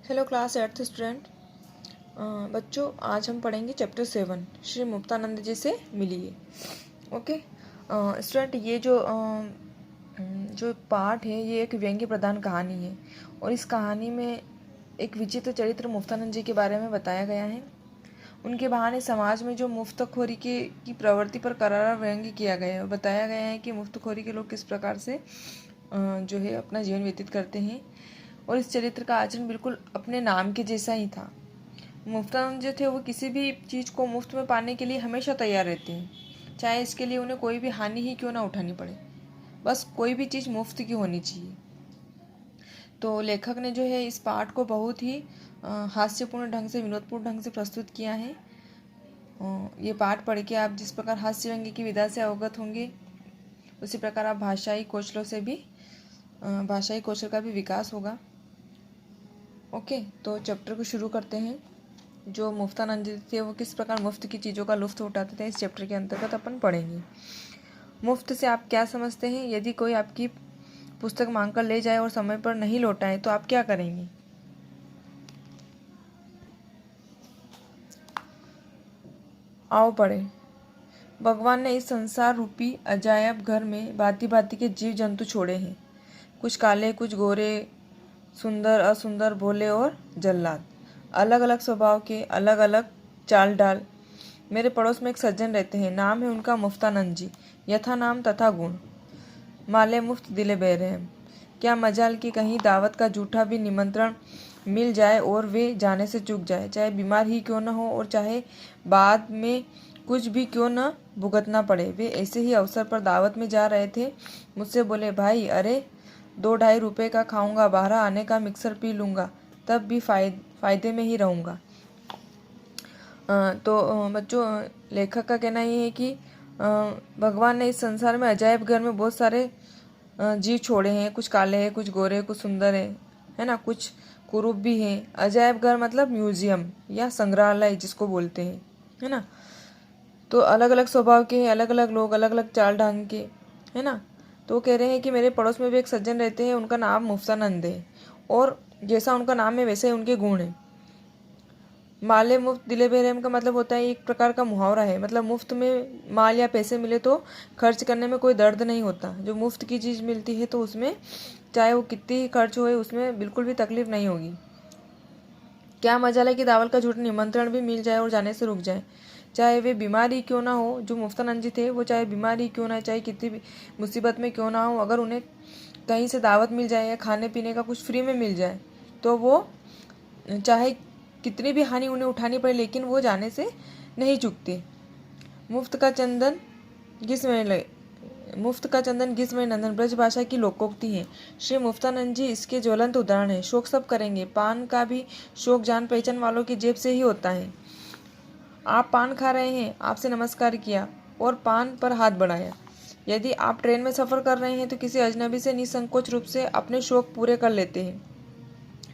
Hello class 8th student. बच्चों, आज हम पढ़ेंगे चैप्टर 7 श्री मुक्तानंद जी से मिलिए। ओके स्टूडेंट, ये जो पाठ है ये एक व्यंग्य प्रधान कहानी है और इस कहानी में एक विचित्र चरित्र मुक्तानंद जी के बारे में बताया गया है। उनके बहाने समाज में जो मुफ्तखोरी की प्रवृत्ति पर करारा व्यंग्य किया गया है और बताया गया है कि मुफ्तखोरी के लोग किस प्रकार से जो है अपना जीवन व्यतीत करते हैं। और इस चरित्र का आचरण बिल्कुल अपने नाम के जैसा ही था। मुफ्तानंद जो थे वो किसी भी चीज़ को मुफ्त में पाने के लिए हमेशा तैयार रहते हैं, चाहे इसके लिए उन्हें कोई भी हानि ही क्यों ना उठानी पड़े। बस कोई भी चीज़ मुफ्त की होनी चाहिए। तो लेखक ने जो है इस पाठ को बहुत ही हास्यपूर्ण ढंग से, विनोदपूर्ण ढंग से प्रस्तुत किया है। ये पाठ पढ़ के आप जिस प्रकार हास्य व्यंग्य की विधा से अवगत होंगे, उसी प्रकार आप भाषाई कौशल का भी विकास होगा। ओके, तो चैप्टर को शुरू करते हैं। जो मुफ्तानंद जी थे वो किस प्रकार मुफ्त की चीज़ों का लुत्फ़ उठाते थे, इस चैप्टर के अंतर्गत अपन पढ़ेंगे। मुफ्त से आप क्या समझते हैं? यदि कोई आपकी पुस्तक मांग कर ले जाए और समय पर नहीं लौटाए तो आप क्या करेंगे? आओ पढ़े। भगवान ने इस संसार रूपी अजायब घर में भांति भांति के जीव जंतु छोड़े हैं। कुछ काले, कुछ गोरे, सुंदर, असुंदर, भोले और जल्लाद, अलग अलग स्वभाव के, अलग अलग चाल डाल। मेरे पड़ोस में एक सज्जन रहते हैं, नाम है उनका मुफ्तानंद जी। यथा नाम तथा गुण, माले मुफ्त दिले बेरहम। क्या मजाल कि कहीं दावत का झूठा भी निमंत्रण मिल जाए और वे जाने से चूक जाए, चाहे बीमार ही क्यों न हो और चाहे बाद में कुछ भी क्यों न भुगतना पड़े। वे ऐसे ही अवसर पर दावत में जा रहे थे, मुझसे बोले, भाई अरे 2-2.5 रुपये का खाऊंगा, बाहर आने का मिक्सर पी लूँगा, तब भी फ़ायदे में ही रहूँगा। तो बच्चों, लेखक का कहना ये है कि भगवान ने इस संसार में अजायब घर में बहुत सारे जीव छोड़े हैं। कुछ काले हैं, कुछ गोरे, कुछ सुंदर है ना, कुछ कुरूप भी हैं। अजायब घर मतलब म्यूजियम या संग्रहालय जिसको बोलते हैं, है ना। तो अलग अलग स्वभाव के हैं, अलग अलग लोग, अलग अलग चाल ढंग के, है ना। तो वो कह रहे हैं कि मेरे पड़ोस में भी एक सज्जन रहते हैं, उनका नाम मुफ्तानंद है और जैसा उनका नाम है वैसे ही उनके गुण हैं। माले मुफ्त दिले बेरहम का मतलब होता है, एक प्रकार का मुहावरा है। मतलब मुफ्त में माल या पैसे मिले तो खर्च करने में कोई दर्द नहीं होता। जो मुफ्त की चीज़ मिलती है तो उसमें चाहे वो कितनी ही खर्च होए, उसमें बिल्कुल भी तकलीफ नहीं होगी। क्या मजा है कि दावत का झूठा निमंत्रण भी मिल जाए और जाने से रुक जाए, चाहे वे बीमारी क्यों ना हो। जो मुफ्तानंद जी थे वो चाहे बीमारी क्यों ना, चाहे कितनी भी मुसीबत में क्यों ना हो, अगर उन्हें कहीं से दावत मिल जाए या खाने पीने का कुछ फ्री में मिल जाए तो वो चाहे कितनी भी हानि उन्हें उठानी पड़े, लेकिन वो जाने से नहीं चूकते। मुफ्त का चंदन घिस में नंदन ब्रज भाषा की लोकोक्ति है। श्री मुफ्तानंद जी इसके ज्वलंत उदाहरण है। शोक सब करेंगे, पान का भी शोक जान पहचान वालों की जेब से ही होता है। आप पान खा रहे हैं, आपसे नमस्कार किया और पान पर हाथ बढ़ाया। यदि आप ट्रेन में सफ़र कर रहे हैं तो किसी अजनबी से निसंकोच रूप से अपने शौक पूरे कर लेते हैं।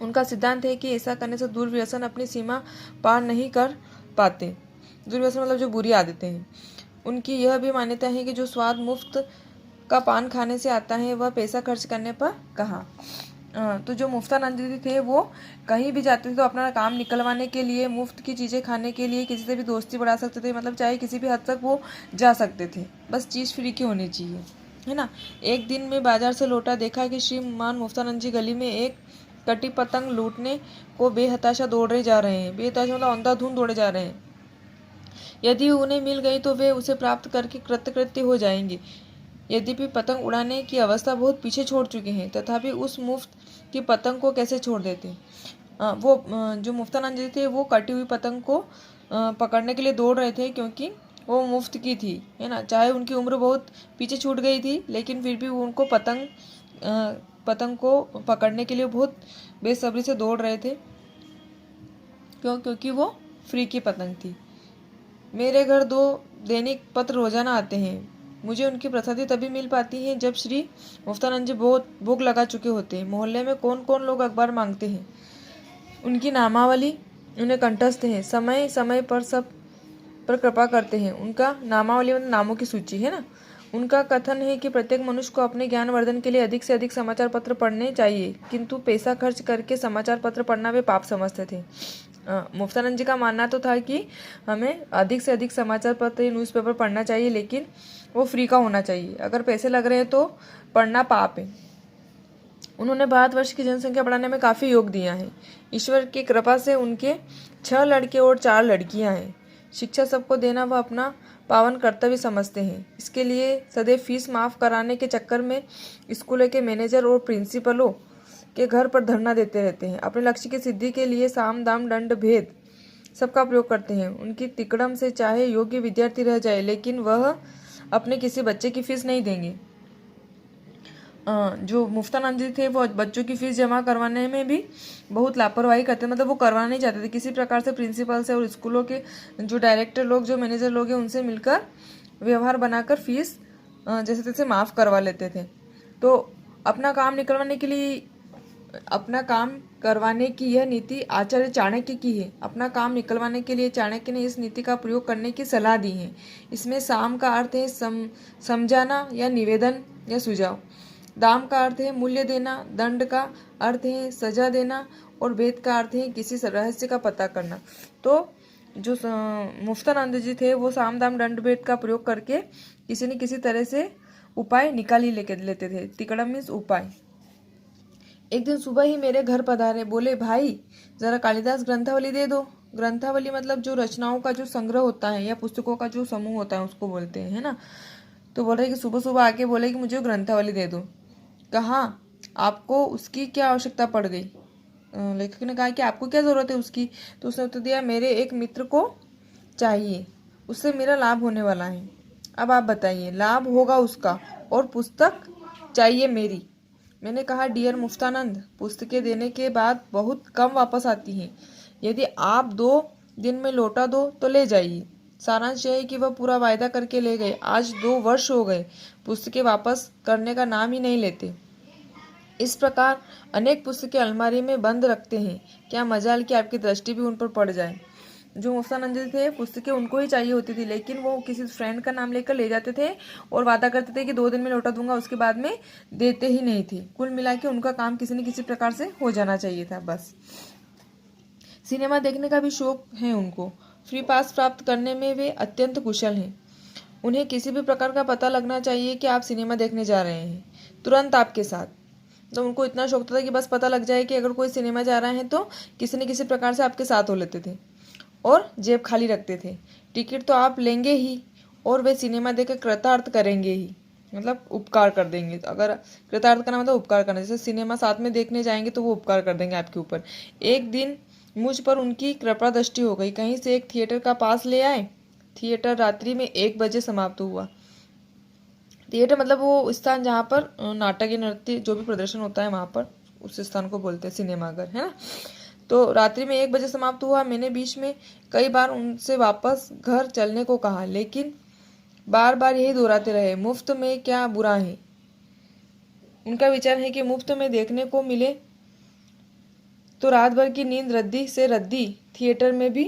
उनका सिद्धांत है कि ऐसा करने से दुर्व्यसन अपनी सीमा पार नहीं कर पाते। दुर्व्यसन मतलब जो बुरी आदतें हैं। उनकी यह भी मान्यता है कि जो स्वाद मुफ्त का पान खाने से आता है वह पैसा खर्च करने पर कहाँ। तो जो मुफ्तानंद जी थे वो कहीं भी जाते थे तो अपना काम निकलवाने के लिए, मुफ्त की चीज़ें खाने के लिए किसी से भी दोस्ती बढ़ा सकते थे। मतलब चाहे किसी भी हद तक वो जा सकते थे, बस चीज़ फ्री की होनी चाहिए, है ना। एक दिन में बाजार से लौटा, देखा कि श्रीमान मुफ्तानंद जी गली में एक कटी पतंग लूटने को बेहताशा दौड़े जा रहे हैं। बेहताशा मतलब अंधाधुंध दौड़े जा रहे हैं। यदि उन्हें मिल गई तो वे उसे प्राप्त करके कृतकृत्य हो जाएंगे। यद्यपि पतंग उड़ाने की अवस्था बहुत पीछे छोड़ चुके हैं, तथापि उस मुफ्त की पतंग को कैसे छोड़ देते। जो मुफ्तानंद जी थे वो कटी हुई पतंग को पकड़ने के लिए दौड़ रहे थे, क्योंकि वो मुफ्त की थी, है ना। चाहे उनकी उम्र बहुत पीछे छूट गई थी, लेकिन फिर भी उनको पतंग को पकड़ने के लिए बहुत बेसब्री से दौड़ रहे थे। क्योंकि वो फ्री की पतंग थी। मेरे घर 2 दैनिक पत्र रोजाना आते हैं। मुझे उनकी प्रसादी तभी मिल पाती है जब श्री मुफ्तानंद जी बहुत भूख लगा चुके होते हैं। मोहल्ले में कौन कौन लोग अखबार मांगते हैं, उनकी नामावली उन्हें कंठस्थ है। समय समय पर सब पर कृपा करते हैं। उनका नामावली मतलब नामों की सूची, है ना। उनका कथन है कि प्रत्येक मनुष्य को अपने ज्ञानवर्धन के लिए अधिक से अधिक समाचार पत्र पढ़ने चाहिए, किंतु पैसा खर्च करके समाचार पत्र पढ़ना वे पाप समझते थे। मुफ्तानंद जी का मानना तो था कि हमें अधिक से अधिक समाचार पत्र, न्यूज़पेपर पढ़ना चाहिए, लेकिन वो फ्री का होना चाहिए। अगर पैसे लग रहे हैं तो पढ़ना पाप है। उन्होंने भारतवर्ष की जनसंख्या बढ़ाने में काफ़ी योग दिया है। ईश्वर की कृपा से उनके 6 लड़के और 4 लड़कियां हैं। शिक्षा सबको देना वह अपना पावन कर्तव्य समझते हैं। इसके लिए सदैव फीस माफ़ कराने के चक्कर में स्कूलों के मैनेजर और प्रिंसिपलों के घर पर धरना देते रहते हैं। अपने लक्ष्य की सिद्धि के लिए साम दाम दंड भेद सबका प्रयोग करते हैं। उनकी तिकड़म से चाहे योग्य विद्यार्थी रह जाए, लेकिन वह अपने किसी बच्चे की फीस नहीं देंगे। जो मुफ्तानंद जी थे वो बच्चों की फीस जमा करवाने में भी बहुत लापरवाही करते, मतलब वो करवाना नहीं चाहते थे। किसी प्रकार से प्रिंसिपल से और स्कूलों के जो डायरेक्टर लोग, जो मैनेजर लोग हैं, उनसे मिलकर व्यवहार बनाकर फीस जैसे तैसे माफ़ करवा लेते थे। तो अपना काम करवाने की यह नीति आचार्य चाणक्य की है। अपना काम निकलवाने के लिए चाणक्य ने इस नीति का प्रयोग करने की सलाह दी है। इसमें साम का अर्थ है समझाना या निवेदन या सुझाव, दाम का अर्थ है मूल्य देना, दंड का अर्थ है सजा देना, और भेद का अर्थ है किसी रहस्य का पता करना। तो जो मुफ्तानंद जी थे वो साम दाम दंड भेद का प्रयोग करके किसी न किसी तरह से उपाय निकाल ही लेते थे। तिकड़म मीन्स उपाय। एक दिन सुबह ही मेरे घर पधारे, बोले भाई जरा कालिदास ग्रंथावली दे दो। ग्रंथावली मतलब जो रचनाओं का जो संग्रह होता है या पुस्तकों का जो समूह होता है उसको बोलते हैं, है ना। तो बोल रहे कि सुबह सुबह आके बोले कि मुझे ग्रंथावली दे दो। कहा आपको उसकी क्या आवश्यकता पड़ गई? लेखक ने कहा कि आपको क्या ज़रूरत है उसकी? तो उसने उत्तर दिया, मेरे एक मित्र को चाहिए, उससे मेरा लाभ होने वाला है। अब आप बताइए, लाभ होगा उसका और पुस्तक चाहिए मेरी। मैंने कहा, डियर मुफ्तानंद, पुस्तकें देने के बाद बहुत कम वापस आती हैं। यदि आप 2 दिन में लौटा दो तो ले जाइए। सारांश यह है कि वह पूरा वायदा करके ले गए। आज 2 वर्ष हो गए, पुस्तकें वापस करने का नाम ही नहीं लेते। इस प्रकार अनेक पुस्तकें अलमारी में बंद रखते हैं। क्या मजाल कि आपकी दृष्टि भी उन पर पड़ जाए। जो मुफ्तानंद जी थे, पुस्तकें उनको ही चाहिए होती थी, लेकिन वो किसी फ्रेंड का नाम लेकर ले जाते थे और वादा करते थे कि 2 दिन में लौटा दूंगा, उसके बाद में देते ही नहीं थे। कुल मिला के उनका काम किसी न किसी प्रकार से हो जाना चाहिए था, बस। सिनेमा देखने का भी शौक है उनको। फ्री पास प्राप्त करने में वे अत्यंत कुशल हैं। उन्हें किसी भी प्रकार का पता लगना चाहिए कि आप सिनेमा देखने जा रहे हैं, तुरंत आपके साथ। तो उनको इतना शौक था कि बस पता लग जाए कि अगर कोई सिनेमा जा रहा है तो किसी न किसी प्रकार से आपके साथ हो लेते थे और जेब खाली रखते थे। टिकट तो आप लेंगे ही और वे सिनेमा देख कर कृतार्थ करेंगे ही, मतलब उपकार कर देंगे। अगर कृतार्थ करना मतलब उपकार करना, जैसे सिनेमा साथ में देखने जाएंगे तो वो उपकार कर देंगे आपके ऊपर। एक दिन मुझ पर उनकी कृपा दृष्टि हो गई। कहीं से एक थिएटर का पास ले आए। थिएटर रात्रि में 1 बजे समाप्त हुआ। थिएटर मतलब वो स्थान जहाँ पर नाटक या नृत्य जो भी प्रदर्शन होता है वहाँ पर, उस स्थान को बोलते हैं सिनेमाघर, है ना। तो रात्रि में 1 बजे समाप्त हुआ। मैंने बीच में कई बार उनसे वापस घर चलने को कहा, लेकिन बार बार यही दोहराते रहे, मुफ्त में क्या बुरा है। उनका विचार है कि मुफ्त में देखने को मिले तो रात भर की नींद रद्दी थिएटर में भी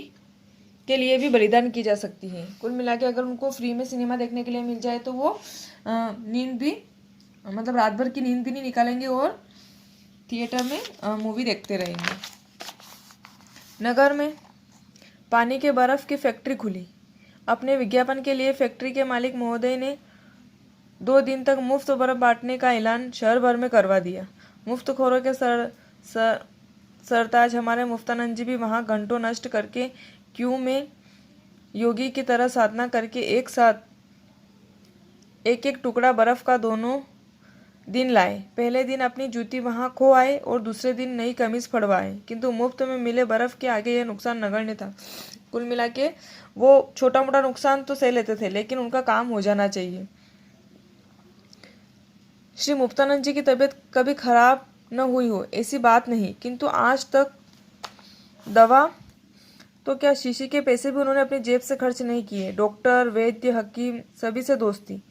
के लिए भी बलिदान की जा सकती है। कुल मिला के अगर उनको फ्री में सिनेमा देखने के लिए मिल जाए तो वो नींद भी, मतलब रात भर की नींद भी नहीं निकालेंगे और थिएटर में मूवी देखते रहेंगे। नगर में पानी के बर्फ़ की फैक्ट्री खुली। अपने विज्ञापन के लिए फैक्ट्री के मालिक महोदय ने 2 दिन तक मुफ्त बर्फ बांटने का ऐलान शहर भर में करवा दिया। मुफ्तखोरों के सरताज हमारे मुफ्तानंद जी भी वहाँ घंटों नष्ट करके क्यों में योगी की तरह साधना करके एक साथ एक टुकड़ा बर्फ का दोनों दिन लाए। पहले दिन अपनी जूती वहां खो आए और दूसरे दिन नई कमीज फड़वाए, किंतु मुफ्त में मिले बर्फ के आगे यह नुकसान नगण्य था। कुल मिला के वो छोटा मोटा नुकसान तो सह लेते थे, लेकिन उनका काम हो जाना चाहिए। श्री मुफ्तानंद जी की तबीयत कभी खराब न हुई हो ऐसी बात नहीं, किंतु आज तक दवा तो क्या शीशी के पैसे भी उन्होंने अपनी जेब से खर्च नहीं किए। डॉक्टर, वैद्य, हकीम सभी से दोस्ती,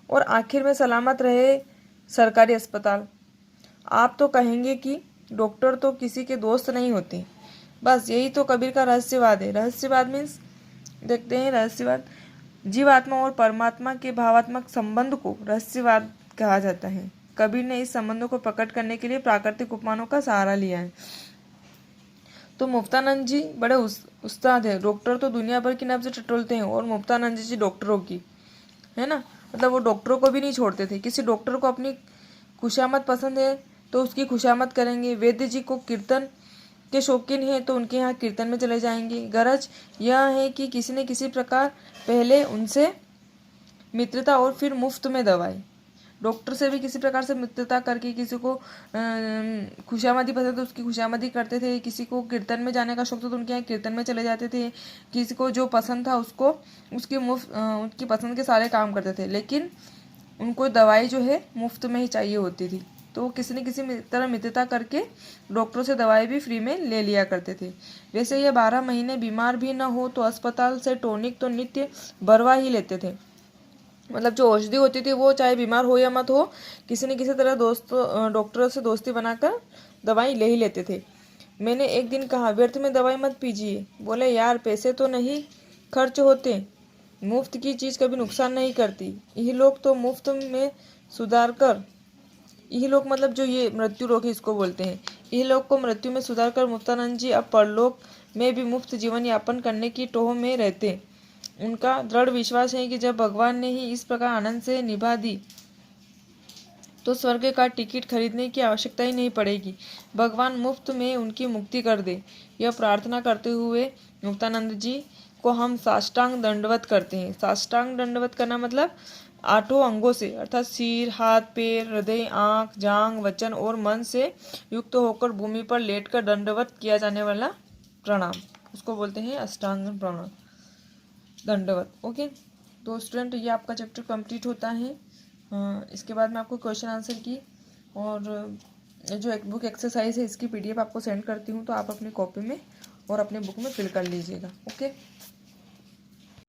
और आखिर में सलामत रहे सरकारी अस्पताल। आप तो कहेंगे कि डॉक्टर तो किसी के दोस्त नहीं होते। बस यही तो कबीर का रहस्यवाद है। रहस्यवाद मीन्स, देखते हैं रहस्यवाद। जीवात्मा और परमात्मा के भावात्मक संबंध को रहस्यवाद कहा जाता है। कबीर ने इस संबंधों को प्रकट करने के लिए प्राकृतिक उपमानों का सहारा लिया है। तो मुफ्तानंद जी बड़े उस्ताद है। डॉक्टर तो दुनिया भर की नब्ज टटोलते हैं और मुफ्तानंद जी डॉक्टरों की, है ना, मतलब वो डॉक्टरों को भी नहीं छोड़ते थे। किसी डॉक्टर को अपनी खुशामद पसंद है तो उसकी खुशामद करेंगे। वैद्य जी को कीर्तन के शौकीन है तो उनके यहाँ कीर्तन में चले जाएंगे। गरज यह है कि किसी न किसी प्रकार पहले उनसे मित्रता और फिर मुफ्त में दवाई। डॉक्टर से भी किसी प्रकार से मित्रता करके, किसी को खुशामदी पसंद तो उसकी खुशामदी करते थे। किसी को कीर्तन में जाने का शौक था तो उनके यहाँ कीर्तन में चले जाते थे। किसी को जो पसंद था उसको उनकी पसंद के सारे काम करते थे, लेकिन उनको दवाई जो है मुफ्त में ही चाहिए होती थी। तो वो किसी न किसी तरह मित्रता करके डॉक्टरों से दवाई भी फ्री में ले लिया करते थे। वैसे ये 12 महीने बीमार भी न हो तो अस्पताल से टॉनिक तो नित्य भरवा ही लेते थे। मतलब जो औषधि होती थी वो चाहे बीमार हो या मत हो, किसी न किसी तरह डॉक्टरों से दोस्ती बनाकर दवाई ले ही लेते थे। मैंने एक दिन कहा, व्यर्थ में दवाई मत पीजिए। बोले, यार पैसे तो नहीं खर्च होते, मुफ्त की चीज़ कभी नुकसान नहीं करती। यही लोग तो मुफ्त में सुधार कर, यही लोग मतलब जो ये मृत्यु रोग है इसको बोलते हैं, यही लोग को मृत्यु में सुधार कर मुफ्तानंद जी अब परलोक में भी मुफ्त जीवन यापन करने की टोह में रहते। उनका दृढ़ विश्वास है कि जब भगवान ने ही इस प्रकार आनंद से निभा दी तो स्वर्ग का टिकट खरीदने की आवश्यकता ही नहीं पड़ेगी। भगवान मुफ्त में उनकी मुक्ति कर दे, यह प्रार्थना करते हुए मुक्तानंद जी को हम साष्टांग दंडवत करते हैं। साष्टांग दंडवत करना मतलब 8 अंगों से, अर्थात सिर, हाथ, पैर, हृदय, आँख, जांघ, वचन और मन से युक्त होकर भूमि पर लेटकर दंडवत किया जाने वाला प्रणाम, उसको बोलते हैं अष्टांग प्रणाम, दंडवत। ओके, तो स्टूडेंट ये आपका चैप्टर कंप्लीट होता है। इसके बाद मैं आपको क्वेश्चन आंसर की और जो एक बुक एक्सरसाइज है इसकी PDF आपको सेंड करती हूँ, तो आप अपनी कॉपी में और अपने बुक में फिल कर लीजिएगा। ओके।